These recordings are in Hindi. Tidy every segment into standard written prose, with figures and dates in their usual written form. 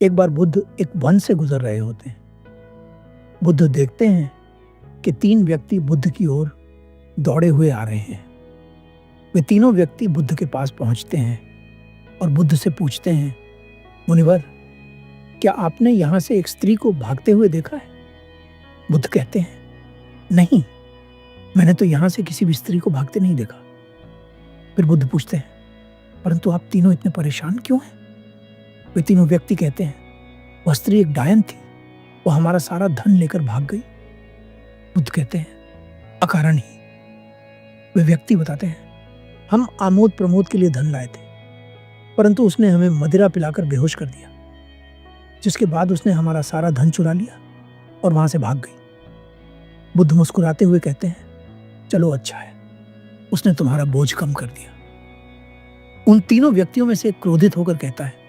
एक बार बुद्ध एक वन से गुजर रहे होते हैं। बुद्ध देखते हैं कि 3 व्यक्ति बुद्ध की ओर दौड़े हुए आ रहे हैं। वे तीनों व्यक्ति बुद्ध के पास पहुंचते हैं और बुद्ध से पूछते हैं, मुनिवर, क्या आपने यहां से एक स्त्री को भागते हुए देखा है? बुद्ध कहते हैं, नहीं, मैंने तो यहां से किसी भी स्त्री को भागते नहीं देखा। फिर बुद्ध पूछते हैं, परंतु आप तीनों इतने परेशान क्यों हैं? वे तीनों व्यक्ति कहते हैं, वह स्त्री एक डायन थी, वो हमारा सारा धन लेकर भाग गई। बुद्ध कहते हैं, अकारण ही। वे व्यक्ति बताते हैं, हम आमोद प्रमोद के लिए धन लाए थे, परंतु उसने हमें मदिरा पिलाकर बेहोश कर दिया, जिसके बाद उसने हमारा सारा धन चुरा लिया और वहां से भाग गई। बुद्ध मुस्कुराते हुए कहते हैं, चलो अच्छा है, उसने तुम्हारा बोझ कम कर दिया। उन तीनों व्यक्तियों में से एक क्रोधित होकर कहता है,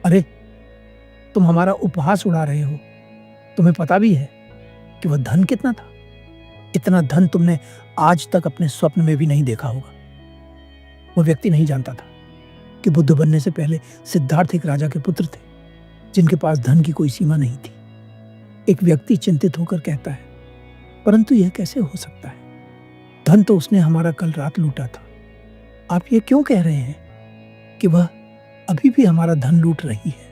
अरे, तुम हमारा उपहास उड़ा रहे हो। तुम्हें पता भी है कि वह धन कितना था? इतना धन तुमने आज तक अपने स्वप्न में भी नहीं देखा होगा। वह व्यक्ति नहीं जानता था कि बुद्ध बनने से पहले सिद्धार्थ एक राजा के पुत्र थे, जिनके पास धन की कोई सीमा नहीं थी। एक व्यक्ति चिंतित होकर कहता है, परंतु यह कैसे हो सकता है? धन तो उसने हमारा कल रात लूटा था। आप ये क्यों कह रहे हैं कि वह अभी भी हमारा धन लूट रही है?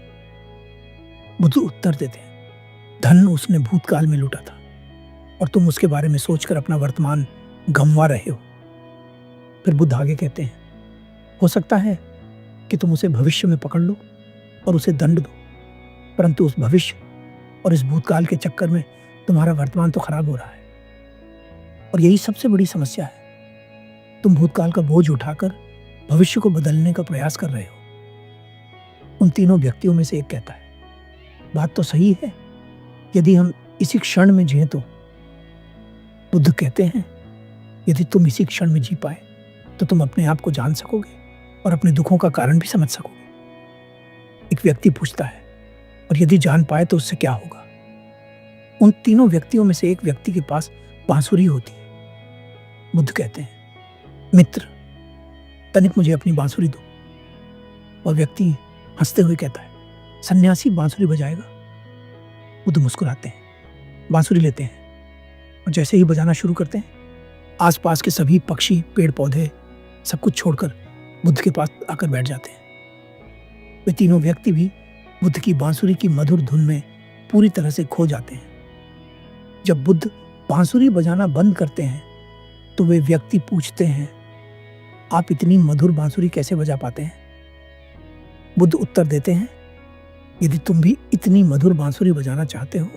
बुद्ध उत्तर देते हैं, धन उसने भूतकाल में लूटा था और तुम उसके बारे में सोचकर अपना वर्तमान गंवा रहे हो। फिर बुद्ध आगे कहते हैं, हो सकता है कि तुम उसे भविष्य में पकड़ लो और उसे दंड दो, परंतु उस भविष्य और इस भूतकाल के चक्कर में तुम्हारा वर्तमान तो खराब हो रहा है। और यही सबसे बड़ी समस्या है। तुम भूतकाल का बोझ उठाकर भविष्य को बदलने का प्रयास कर रहे हो। उन तीनों व्यक्तियों में से एक कहता है, बात तो सही है, यदि हम इसी क्षण में जिए तो। बुद्ध कहते हैं, यदि तुम इसी क्षण में जी पाए तो तुम अपने आप को जान सकोगे और अपने दुखों का कारण भी समझ सकोगे। एक व्यक्ति पूछता है, और यदि जान पाए तो उससे क्या होगा? उन तीनों व्यक्तियों में से एक व्यक्ति के पास बांसुरी होती है। बुद्ध कहते हैं, मित्र, तनिक मुझे अपनी बांसुरी दो। और व्यक्ति हंसते हुए कहता है, सन्यासी बांसुरी बजाएगा? बुद्ध मुस्कुराते हैं, बांसुरी लेते हैं और जैसे ही बजाना शुरू करते हैं, आसपास के सभी पक्षी, पेड़ पौधे सब कुछ छोड़कर बुद्ध के पास आकर बैठ जाते हैं। वे तीनों व्यक्ति भी बुद्ध की बांसुरी की मधुर धुन में पूरी तरह से खो जाते हैं। जब बुद्ध बांसुरी बजाना बंद करते हैं तो वे व्यक्ति पूछते हैं, आप इतनी मधुर बांसुरी कैसे बजा पाते हैं? बुद्ध उत्तर देते हैं, यदि तुम भी इतनी मधुर बांसुरी बजाना चाहते हो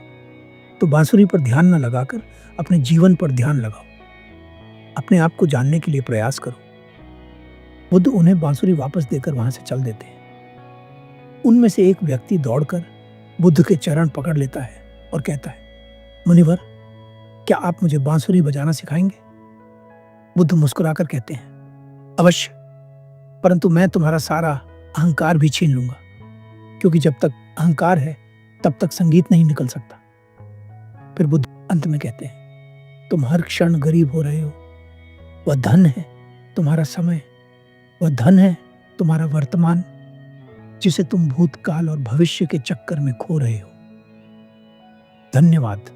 तो बांसुरी पर ध्यान न लगाकर अपने जीवन पर ध्यान लगाओ। अपने आप को जानने के लिए प्रयास करो। बुद्ध उन्हें बांसुरी वापस देकर वहां से चल देते हैं। उनमें से एक व्यक्ति दौड़कर बुद्ध के चरण पकड़ लेता है और कहता है, मुनिवर, क्या आप मुझे बांसुरी बजाना सिखाएंगे? बुद्ध मुस्कुराकर कहते हैं, अवश्य, परंतु मैं तुम्हारा सारा अहंकार भी छीन लूंगा, क्योंकि जब तक अहंकार है तब तक संगीत नहीं निकल सकता। फिर बुद्ध अंत में कहते हैं, तुम हर क्षण गरीब हो रहे हो। वह धन है तुम्हारा समय, वह धन है तुम्हारा वर्तमान, जिसे तुम भूतकाल और भविष्य के चक्कर में खो रहे हो। धन्यवाद।